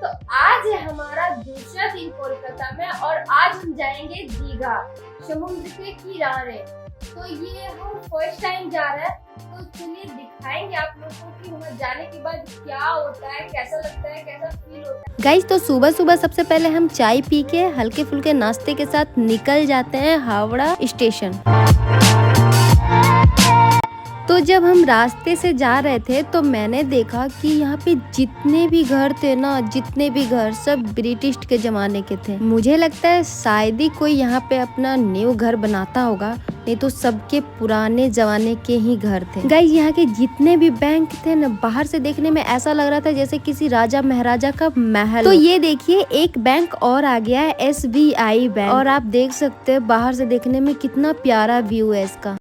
आज है हमारा दूसरा दिन कोलकाता में और आज हम जाएंगे दीघा समुद्र के किनारे। तो ये हम फर्स्ट टाइम जा रहे हैं, तो चलिए दिखाएंगे आप लोगों को कि वहाँ जाने के बाद क्या होता है, कैसा लगता है, कैसा फील होता है। गाइस, तो सुबह सुबह सबसे पहले हम चाय पी के हल्के फुल्के नाश्ते के साथ निकल जाते हैं हावड़ा स्टेशन। तो जब हम रास्ते से जा रहे थे तो मैंने देखा कि यहाँ पे जितने भी घर थे ना, जितने भी घर सब ब्रिटिश के जमाने के थे। मुझे लगता है शायद ही कोई यहाँ पे अपना न्यू घर बनाता होगा, नहीं तो सबके पुराने जमाने के ही घर थे। गाइस, यहाँ के जितने भी बैंक थे ना, बाहर से देखने में ऐसा लग रहा था जैसे किसी राजा महाराजा का महल। तो ये देखिए, एक बैंक और आ गया है, SBI बैंक, और आप देख सकते हैं बाहर से देखने में कितना प्यारा व्यू है इसका।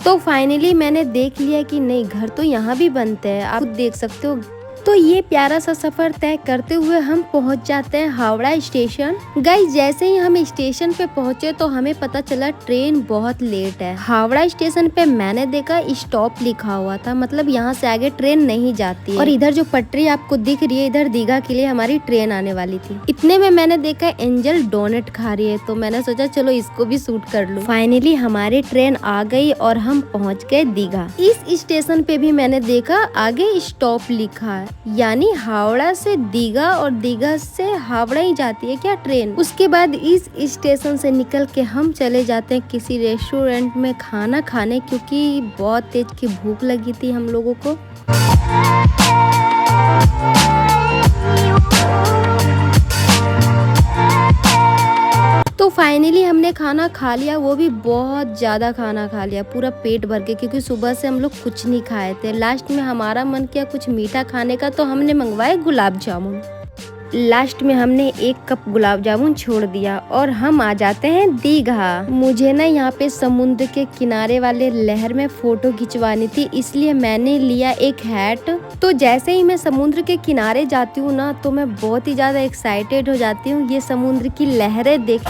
तो फाइनली मैंने देख लिया कि नहीं, घर तो यहाँ भी बनते हैं, आप देख सकते हो। तो ये प्यारा सा सफर तय करते हुए हम पहुंच जाते हैं हावड़ा स्टेशन। गाइस, जैसे ही हम स्टेशन पे पहुंचे तो हमें पता चला ट्रेन बहुत लेट है। हावड़ा स्टेशन पे मैंने देखा स्टॉप लिखा हुआ था, मतलब यहाँ से आगे ट्रेन नहीं जाती है। और इधर जो पटरी आपको दिख रही है, इधर दीघा के लिए हमारी ट्रेन आने वाली थी। इतने में मैंने देखा एंजल डोनट खा रही है, तो मैंने सोचा चलो इसको भी शूट कर लूं। फाइनली हमारी ट्रेन आ गई और हम पहुँच गए दीघा। इस स्टेशन पे भी मैंने देखा आगे स्टॉप लिखा है, यानी हावड़ा से दीघा और दीघा से हावड़ा ही जाती है क्या ट्रेन। उसके बाद इस स्टेशन से निकल के हम चले जाते हैं किसी रेस्टोरेंट में खाना खाने, क्योंकि बहुत तेज की भूख लगी थी हम लोगों को। तो फाइनली हमने खाना खा लिया, वो भी बहुत ज्यादा खाना खा लिया, पूरा पेट भर के, क्योंकि सुबह से हम लोग कुछ नहीं खाए थे। लास्ट में हमारा मन किया कुछ मीठा खाने का, तो हमने मंगवाए गुलाब जामुन। लास्ट में हमने 1 कप गुलाब जामुन छोड़ दिया और हम आ जाते हैं दीघा। मुझे ना यहाँ पे समुद्र के किनारे वाले लहर में फोटो खिंचवानी थी, इसलिए मैंने लिया एक हैट। तो जैसे ही मैं समुद्र के किनारे जाती हूँ ना, तो मैं बहुत ही ज्यादा एक्साइटेड हो जाती हूँ ये समुद्र की लहरें देख।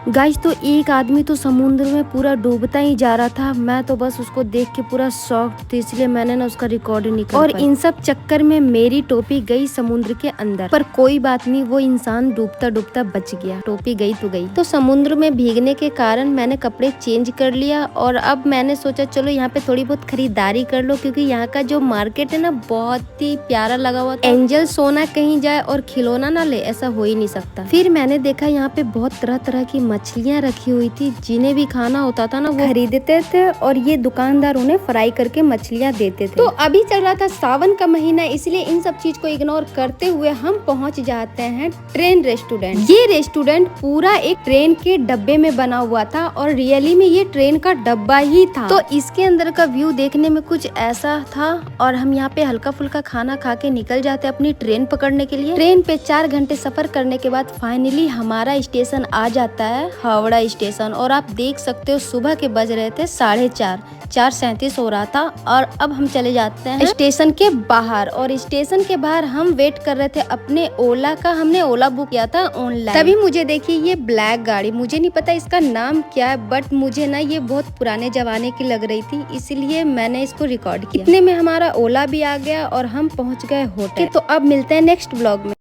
गाइस, तो एक आदमी तो समुद्र में पूरा डूबता ही जा रहा था, मैं तो बस उसको देख के पूरा शॉक्ड थी, इसलिए मैंने ना उसका रिकॉर्ड नहीं कर पाई। और इन सब चक्कर में मेरी टोपी गई समुद्र के अंदर, पर कोई बात नहीं, वो इंसान डूबता डूबता बच गया, टोपी गई तो गई। तो समुद्र में भीगने के कारण मैंने कपड़े चेंज कर लिया और अब मैंने सोचा चलो यहाँ पे थोड़ी बहुत खरीदारी कर लो, क्योंकि यहाँ का जो मार्केट है ना बहुत ही प्यारा लगा हुआ था। एंजल सोना कहीं जाए और खिलौना ना ले, ऐसा हो ही नहीं सकता। फिर मैंने देखा यहाँ पे बहुत तरह तरह की मछलियाँ रखी हुई थी, जिन्हें भी खाना होता था ना वो खरीदते थे और ये दुकानदार उन्हें फ्राई करके मछलियाँ देते थे। तो अभी चल रहा था सावन का महीना, इसलिए इन सब चीज को इग्नोर करते हुए हम पहुँच जाते हैं ट्रेन रेस्टोरेंट। ये रेस्टोरेंट पूरा एक ट्रेन के डब्बे में बना हुआ था और रियली में ये ट्रेन का डब्बा ही था। तो इसके अंदर का व्यू देखने में कुछ ऐसा था और हम यहाँ पे हल्का फुल्का खाना खा के निकल जाते अपनी ट्रेन पकड़ने के लिए। ट्रेन पे 4 घंटे सफर करने के बाद फाइनली हमारा स्टेशन आ जाता है हावड़ा स्टेशन। और आप देख सकते हो सुबह के बज रहे थे 4:30, 4:37 हो रहा था। और अब हम चले जाते हैं स्टेशन के बाहर, और स्टेशन के बाहर हम वेट कर रहे थे अपने ओला का। हमने ओला बुक किया था ऑनलाइन। तभी मुझे देखिए ये ब्लैक गाड़ी, मुझे नहीं पता इसका नाम क्या है, बट मुझे ना ये बहुत पुराने जमाने की लग रही थी, इसलिए मैंने इसको रिकॉर्ड किया। इतने में हमारा ओला भी आ गया और हम पहुँच गए होटल। तो अब मिलते हैं नेक्स्ट ब्लॉग में।